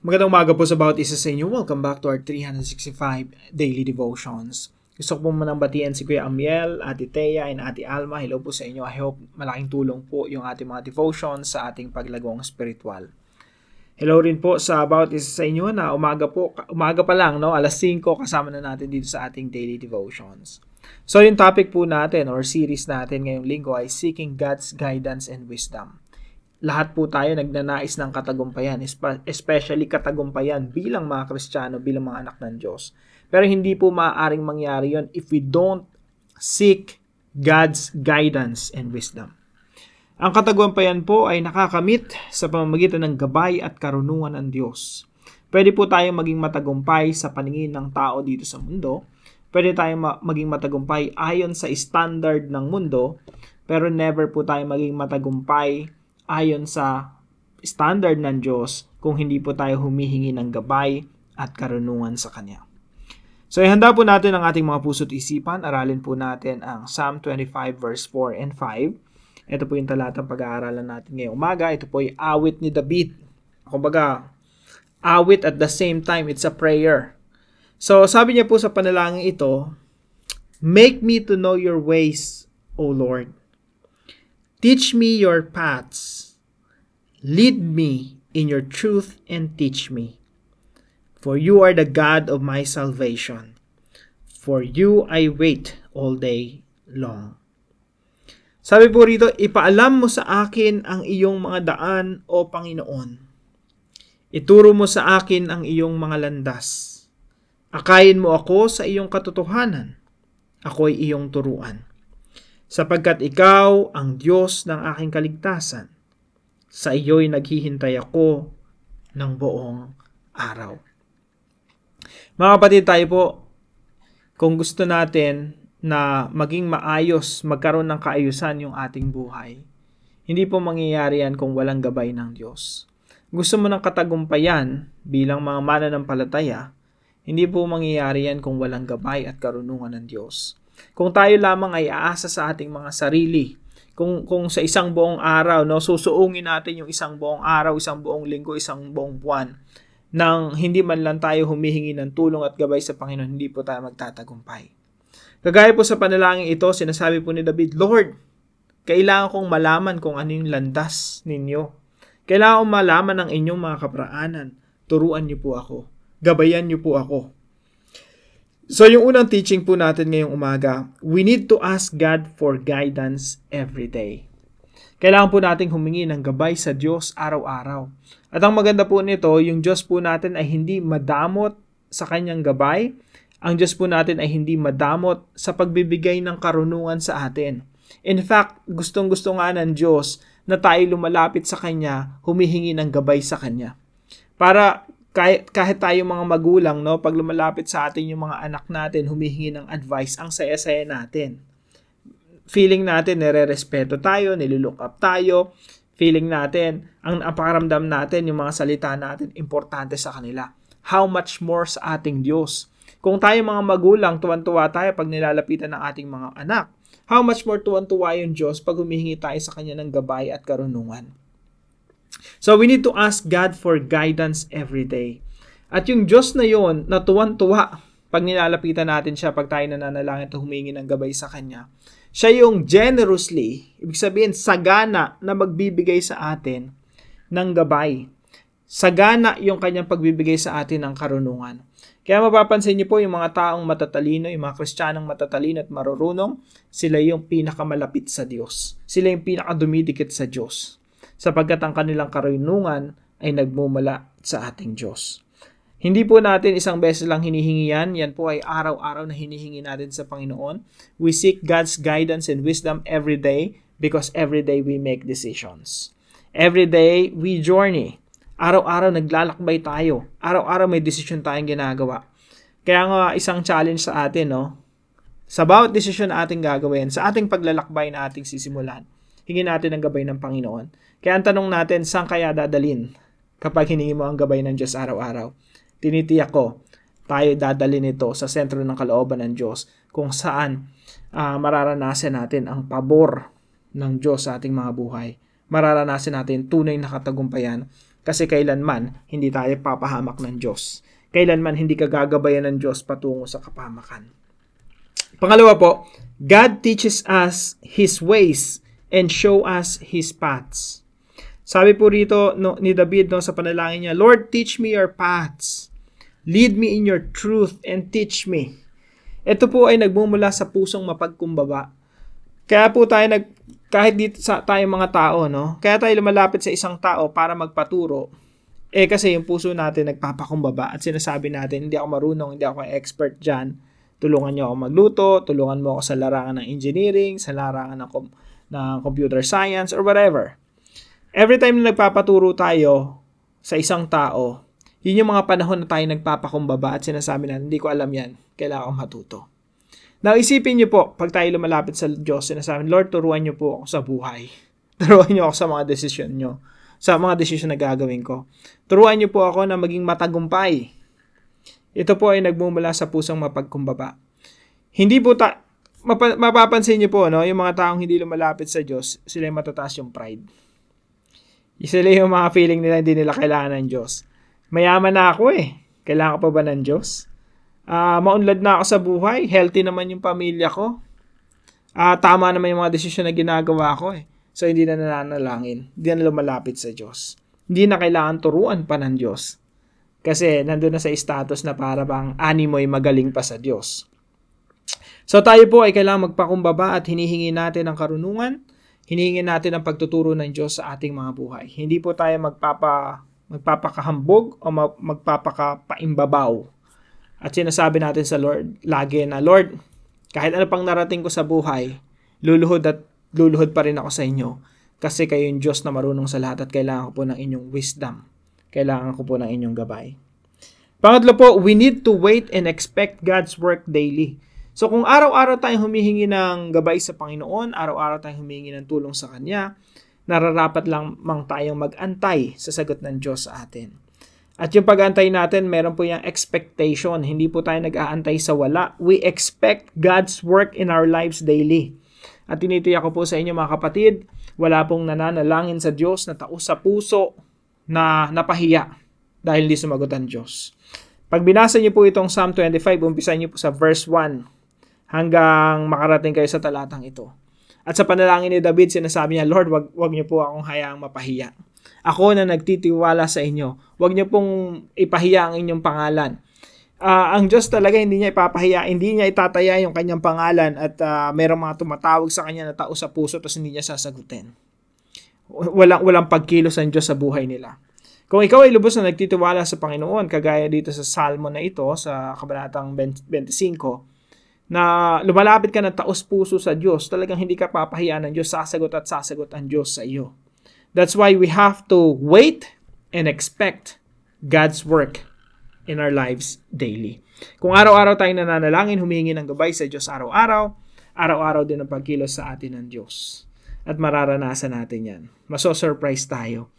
Magandang umaga po sa bawat isa sa inyo. Welcome back to our 365 Daily Devotions. Gusto ko po manang batian si Kuya Amiel, Ate Thea, and Ate Alma. Hello po sa inyo. I hope malaking tulong po yung ating mga devotions sa ating paglagong spiritual. Hello rin po sa bawat isa sa inyo na umaga pa lang, no? Alas 5 kasama na natin dito sa ating Daily Devotions. So yung topic po natin or series natin ngayong linggo ay Seeking God's Guidance and Wisdom. Lahat po tayo nagnanais ng katagumpayan, especially katagumpayan bilang mga Kristiyano, bilang mga anak ng Diyos. Pero hindi po maaaring mangyari yon if we don't seek God's guidance and wisdom. Ang katagumpayan po ay nakakamit sa pamamagitan ng gabay at karunungan ng Diyos. Pwede po tayong maging matagumpay sa paningin ng tao dito sa mundo. Pwede tayong maging matagumpay ayon sa standard ng mundo, pero never po tayong maging matagumpay ayon sa standard ng Diyos kung hindi po tayo humihingi ng gabay at karunungan sa Kanya. So, ihanda po natin ang ating mga puso't isipan. Aralin po natin ang Psalm 25 verse 4 and 5. Ito po yung talatang pag-aaralan natin ngayong umaga. Ito po yung awit ni David. Kumbaga, awit at the same time, it's a prayer. So, sabi niya po sa panalangin ito, "Make me to know your ways, O Lord. Teach me your paths. Lead me in your truth and teach me. For you are the God of my salvation. For you I wait all day long." Sabi po rito, ipaalam mo sa akin ang iyong mga daan, O Panginoon. Ituro mo sa akin ang iyong mga landas. Akayin mo ako sa iyong katotohanan. Ako'y iyong turuan. Sapagkat ikaw ang Diyos ng aking kaligtasan. Sa iyo'y naghihintay ako ng buong araw. Mga kapatid, tayo po, kung gusto natin na maging maayos, magkaroon ng kaayusan yung ating buhay, hindi po mangyayari yan kung walang gabay ng Diyos. Gusto mo ng katagumpayan bilang mga mananampalataya, hindi po mangyayari yan kung walang gabay at karunungan ng Diyos. Kung tayo lamang ay aasa sa ating mga sarili, kung sa isang buong araw, no, susuungin natin yung isang buong araw, isang buong linggo, isang buong buwan, nang hindi man lang tayo humihingi ng tulong at gabay sa Panginoon, hindi po tayo magtatagumpay. Kagaya po sa panalangin ito, sinasabi po ni David, "Lord, kailangan kong malaman kung ano yung landas ninyo. Kailangan kong malaman ang inyong mga kaparaanan. Turuan niyo po ako. Gabayan niyo po ako." So, yung unang teaching po natin ngayong umaga, we need to ask God for guidance every day. Kailangan po nating humingi ng gabay sa Diyos araw-araw. At ang maganda po nito, yung Diyos po natin ay hindi madamot sa kanyang gabay. Ang Diyos po natin ay hindi madamot sa pagbibigay ng karunungan sa atin. In fact, gustong-gusto nga ng Diyos na tayo lumalapit sa Kanya, humihingi ng gabay sa Kanya. Para kahit tayo mga magulang, no, pag lumalapit sa atin yung mga anak natin, humihingi ng advice, ang saya-saya natin. Feeling natin, nire-respeto tayo, nilulook up tayo. Feeling natin, ang napakaramdam natin, yung mga salita natin, importante sa kanila. How much more sa ating Diyos? Kung tayo mga magulang, tuwan-tuwa tayo pag nilalapitan ng ating mga anak. How much more tuwan-tuwa yung Diyos pag humihingi tayo sa Kanya ng gabay at karunungan? So, we need to ask God for guidance every day. At yung Diyos na yon, na tuwan-tuwa pag nilalapitan natin siya, pag tayo nananalangin at humingi ng gabay sa Kanya, siya yung generously, ibig sabihin, sagana na magbibigay sa atin ng gabay. Sagana yung Kanyang pagbibigay sa atin ng karunungan. Kaya mapapansin niyo po yung mga taong matatalino, yung mga Kristiyanong matatalino at marurunong, sila yung pinakamalapit sa Diyos. Sila yung pinakadumidikit sa Diyos. Sapagkat ang kanilang karunungan ay nagmumula sa ating Diyos. Hindi po natin isang beses lang hinihingi yan. Yan po ay araw-araw na hinihingi natin sa Panginoon. We seek God's guidance and wisdom every day because every day we make decisions. Every day we journey. Araw-araw naglalakbay tayo. Araw-araw may desisyon tayong ginagawa. Kaya nga isang challenge sa atin, no? Sa bawat desisyon na ating gagawin, sa ating paglalakbay na ating sisimulan, hingin natin ang gabay ng Panginoon. Kaya ang tanong natin, saan kaya dadalin kapag hiningi mo ang gabay ng Diyos araw-araw? Tinitiyak ko, tayo dadalin ito sa sentro ng kalooban ng Diyos kung saan mararanasan natin ang pabor ng Diyos sa ating mga buhay. Mararanasan natin tunay na katagumpayan Kasi kailanman, hindi tayo papahamak ng Diyos. Kailanman, hindi ka gagabayan ng Diyos patungo sa kapahamakan. Pangalawa po, God teaches us His ways and show us His paths. Sabi po rito ni David sa panalangin niya, Lord, teach me your paths. Lead me in your truth and teach me. Ito po ay nagmumula sa pusong mapagkumbaba. Kaya po tayo kahit dito sa tayong mga tao, kaya tayo lumalapit sa isang tao para magpaturo, kasi yung puso natin nagpapakumbaba at sinasabi natin, hindi ako marunong, hindi ako expert dyan, tulungan niyo ako magluto, tulungan mo ako sa larangan ng engineering, sa larangan ng computer science, or whatever. Every time na nagpapaturo tayo sa isang tao, yun yung mga panahon na tayo nagpapakumbaba at sinasabi natin, hindi ko alam yan, kailangan akong matuto. Now, isipin niyo po, pag tayo lumalapit sa Diyos, sinasabi, Lord, turuan niyo po ako sa buhay. Turuan niyo ako sa mga desisyon niyo, sa mga desisyon na gagawin ko. Turuan niyo po ako na maging matagumpay. Ito po ay nagmumula sa pusong mapagkumbaba. Hindi po mapapansin niyo po, yung mga taong hindi lumalapit sa Diyos, sila yung matataas yung pride. Sila yung mga feeling nila hindi nila kailangan ng Diyos. Mayaman na ako Kailangan pa ba ng Diyos? Maunlad na ako sa buhay. Healthy naman yung pamilya ko. Tama naman yung mga desisyon na ginagawa ko So, hindi na nananalangin. Hindi na lumalapit sa Diyos. Hindi na kailangan turuan pa ng Diyos. Kasi nandun na sa status na para bang animoy magaling pa sa Diyos. So, tayo po ay kailangan magpakumbaba at hinihingi natin ang karunungan. Hinihingi natin ang pagtuturo ng Diyos sa ating mga buhay. Hindi po tayo magpapakahambog o magpapakapaimbabaw. At sinasabi natin sa Lord lagi na, Lord, kahit ano pang narating ko sa buhay, luluhod pa rin ako sa inyo. Kasi kayo yung Diyos na marunong sa lahat at kailangan ko po ng inyong wisdom. Kailangan ko po ng inyong gabay. Pangatlo po, we need to wait and expect God's work daily. So kung araw-araw tayong humihingi ng gabay sa Panginoon, araw-araw tayong humihingi ng tulong sa Kanya, nararapat lamang tayong mag-antay sa sagot ng Diyos sa atin. At yung pag-aantay natin, meron po yung expectation. Hindi po tayo nag-aantay sa wala. We expect God's work in our lives daily. At tinitiyak ko po sa inyo mga kapatid, wala pong nananalangin sa Diyos na taos sa puso na napahiya dahil hindi sumagot ang Diyos. Pag binasa niyo po itong Psalm 25, umpisahan niyo po sa verse 1 hanggang makarating kayo sa talatang ito. At sa panalangin ni David, sinasabi niya, Lord, wag niyo po akong hayaang mapahiya. Ako na nagtitiwala sa inyo. Huwag niyo pong ipahiya ang inyong pangalan. Ang Diyos talaga hindi niya ipapahiya, hindi niya itataya yung kanyang pangalan at merong mga tumatawag sa kanya na tao sa puso tapos hindi niya sasagutin. Walang pagkilos ang Diyos sa buhay nila. Kung ikaw ay lubos na nagtitiwala sa Panginoon, kagaya dito sa Salmo na ito, sa Kabanatang 25, na lumalapit ka ng taos puso sa Diyos, talagang hindi ka papahiyaan ng Diyos, sasagot ang Diyos sa iyo. That's why we have to wait and expect God's work in our lives daily. Kung araw-araw tayong nananalangin, humingi ng gabay sa Diyos araw-araw din ang pagkilos sa atin ng Diyos. At mararanasan natin yan. Maso-surprise tayo.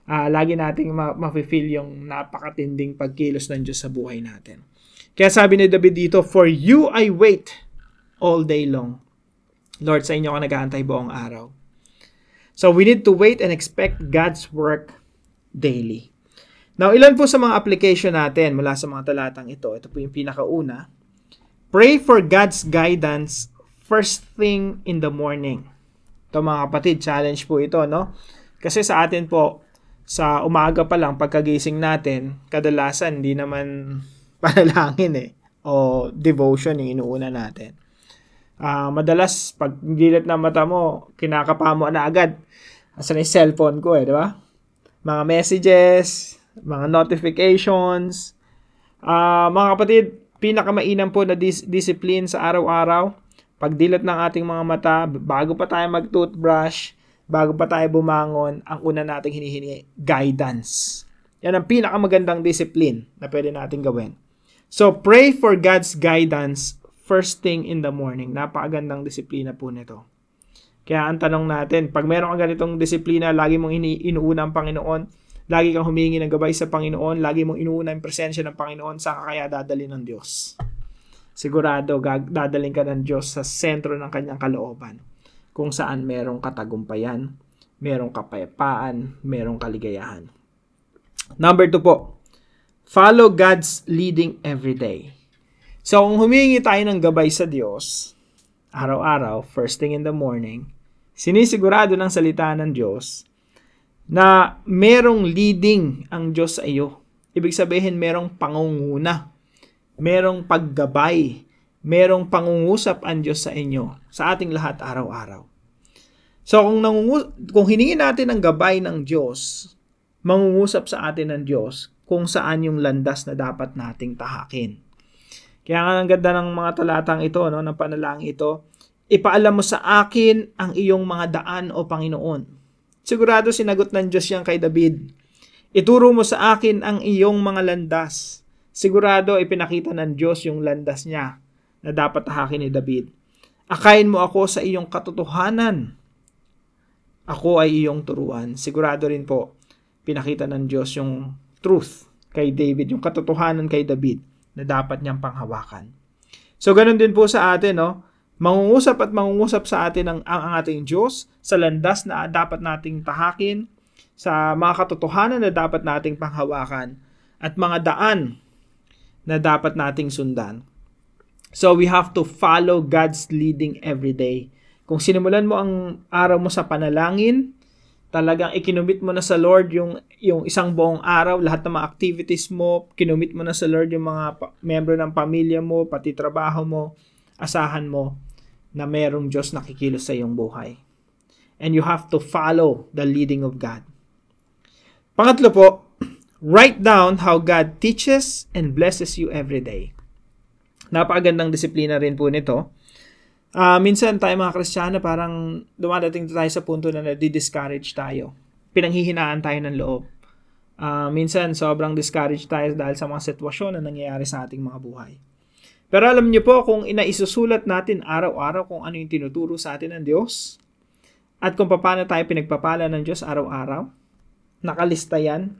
Lagi nating ma-feel yung napakatinding pagkilos ng Diyos sa buhay natin. Kaya sabi ni David dito, for you I wait all day long. Lord, sa inyo ako nag-aantay buong araw. So we need to wait and expect God's work daily. Now, ilan po sa mga application natin mula sa mga talatang ito? Ito po yung pinakauna. Pray for God's guidance first thing in the morning. Ito mga kapatid, challenge po ito, no? Kasi sa atin po, sa umaga pa lang, pagkagising natin, kadalasan hindi naman panalangin o devotion yung inuuna natin. Madalas, pag gilat na mata mo, kinakapa mo na agad. Asan yung cellphone ko di ba? Mga messages, mga notifications. Mga kapatid, pinakamainam po na discipline sa araw-araw. Pagdilat ng ating mga mata, bago pa tayo mag-toothbrush, bago pa tayo bumangon, ang una nating hinihingi, guidance. Yan ang pinakamagandang discipline na pwede natin gawin. So, pray for God's guidance first thing in the morning. Napakagandang disiplina po nito. Kaya ang tanong natin, pag meron kang ganitong disiplina, lagi mong inuuna ang Panginoon, lagi kang humingi ng gabay sa Panginoon, lagi mong inuuna ang presensya ng Panginoon, saan ka kaya dadalhin ng Diyos? Sigurado, dadalhin ka ng Diyos sa sentro ng kanyang kalooban, kung saan merong katagumpayan, merong kapayapaan, merong kaligayahan. Number 2 po, follow God's leading every day. So, kung humingi tayo ng gabay sa Diyos, araw-araw, first thing in the morning, sinisigurado ng salita ng Diyos na merong leading ang Diyos sa iyo. Ibig sabihin, merong pangunguna, merong paggabay, merong pangungusap ang Diyos sa inyo, sa ating lahat araw-araw. So, kung hiningi natin ang gabay ng Diyos, mangungusap sa atin ng Diyos kung saan yung landas na dapat nating tahakin. Kaya nga ang ganda ng mga talatang ito, no, ng panalangin ito, ipaalam mo sa akin ang iyong mga daan o Panginoon. Sigurado sinagot ng Diyos yan kay David. Ituro mo sa akin ang iyong mga landas. Sigurado ipinakita ng Diyos yung landas niya na dapat tahakin ni David. Akayin mo ako sa iyong katotohanan. Ako ay iyong turuan. Sigurado rin po, pinakita ng Diyos yung truth kay David, yung katotohanan kay David na dapat niyang panghawakan. So, ganun din po sa atin, no? Mangungusap at mangungusap sa atin ang ating Diyos sa landas na dapat nating tahakin, sa mga katotohanan na dapat nating panghawakan, at mga daan na dapat nating sundan. So, we have to follow God's leading every day. Kung sinimulan mo ang araw mo sa panalangin, talagang ikinumit mo na sa Lord yung isang buong araw, lahat ng mga activities mo, kinumit mo na sa Lord yung mga membro ng pamilya mo, pati trabaho mo, asahan mo na merong Diyos nakikilos sa iyong buhay. And you have to follow the leading of God. Pangatlo po, write down how God teaches and blesses you every day. Napakagandang disiplina rin po nito. Minsan tayo mga Kristiyano parang dumadating tayo sa punto na nadi-discourage tayo. Pinanghihinaan tayo ng loob. Minsan sobrang discouraged tayo dahil sa mga sitwasyon na nangyayari sa ating mga buhay. Pero alam niyo po, kung inaisusulat natin araw-araw kung ano yung tinuturo sa atin ng Diyos at kung paano tayo pinagpapala ng Diyos araw-araw, nakalista yan.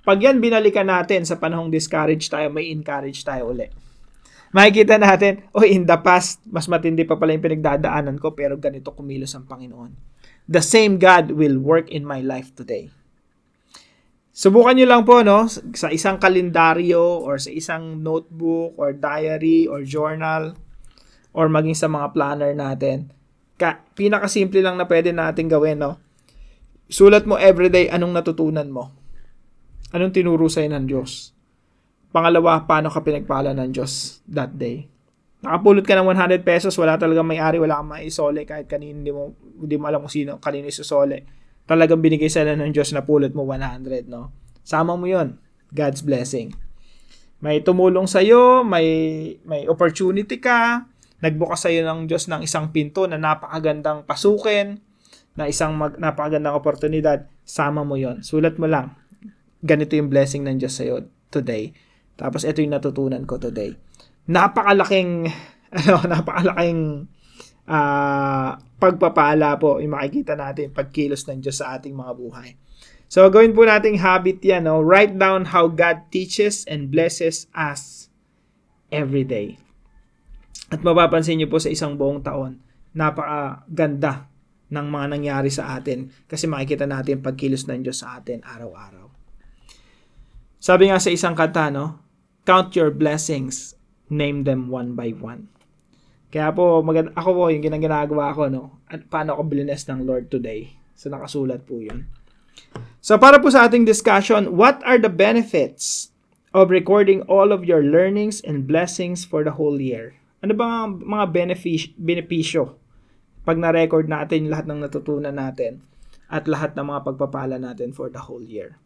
Pag yan binalikan natin sa panahong discouraged tayo, may encourage tayo ulit. Makikita natin, in the past, mas matindi pa pala yung pinagdadaanan ko, pero ganito kumilos ang Panginoon. The same God will work in my life today. Subukan nyo lang po, no, sa isang kalendaryo, or sa isang notebook, or diary, or journal, or maging sa mga planner natin. Pinakasimple lang na pwede natin gawin, no? Sulat mo everyday anong natutunan mo. Anong tinuro sa'yo ng Diyos. Pangalawa, paano ka pinagpala ng Diyos that day? Nakapulot ka ng 100 pesos, wala talagang may-ari, wala kang maisole, kahit kanino, hindi mo alam kung sino, kanino isusole. Talagang binigay sa'yo ng Diyos na pulot mo 100, no? Sama mo yon, God's blessing. May tumulong sa'yo, may opportunity ka, nagbukas sa'yo ng Diyos ng isang pinto na napakagandang pasukin, na isang napakagandang oportunidad, sama mo yon. Sulat mo lang, ganito yung blessing ng Diyos sa'yo today. Tapos ito yung natutunan ko today. Napakalaking pagpapala po yung makikita natin pagkilos ng Diyos sa ating mga buhay. So gawin po nating habit yan, no? Write down how God teaches and blesses us every day. At mapapansin niyo po sa isang buong taon, napakaganda ng mga nangyari sa atin kasi makikita natin pagkilos ng Diyos sa atin araw-araw. Sabi nga sa isang kanta, no? Count your blessings, name them one by one. Kaya po, ako po, yung ginagawa ko, no? At paano ako blessed ng Lord today? So, nakasulat po yun. So, para po sa ating discussion, what are the benefits of recording all of your learnings and blessings for the whole year? Ano ba mga benepisyo pag na-record natin lahat ng natutunan natin at lahat ng mga pagpapala natin for the whole year?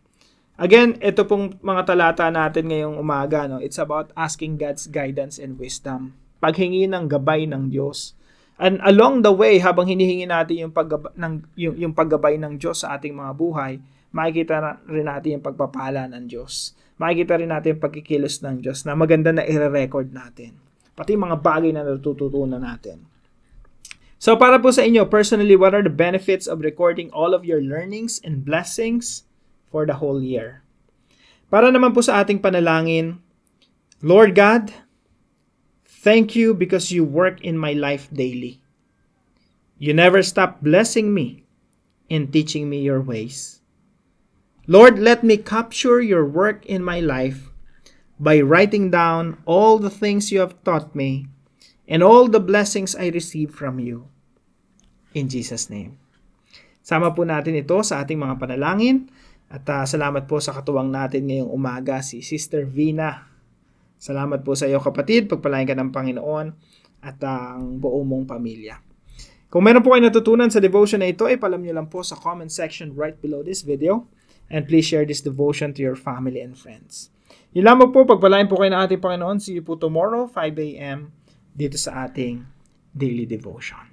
Again, ito pong mga talata natin ngayong umaga, no? It's about asking God's guidance and wisdom. Paghingi ng gabay ng Diyos. And along the way, habang hinihingi natin yung paggabay ng Diyos sa ating mga buhay, makikita rin natin yung pagpapala ng Diyos. Makikita rin natin yung pagkikilos ng Diyos na maganda na i-record natin. Pati mga bagay na natututunan natin. So para po sa inyo, personally, what are the benefits of recording all of your learnings and blessings for the whole year? Para naman po sa ating panalangin, Lord God, thank you because you work in my life daily. You never stop blessing me and teaching me your ways. Lord, let me capture your work in my life by writing down all the things you have taught me and all the blessings I receive from you. In Jesus' name. Sama po natin ito sa ating mga panalangin at salamat po sa katuwang natin ngayong umaga, si Sister Vina. Salamat po sa iyo kapatid, pagpalain ka ng Panginoon at ang buong mong pamilya. Kung meron po kayo natutunan sa devotion na ito, ipalam nyo lang po sa comment section right below this video. And please share this devotion to your family and friends. Yun lamang po, pagpalain po kayo ng ating Panginoon. See you po tomorrow, 5 a.m. dito sa ating daily devotion.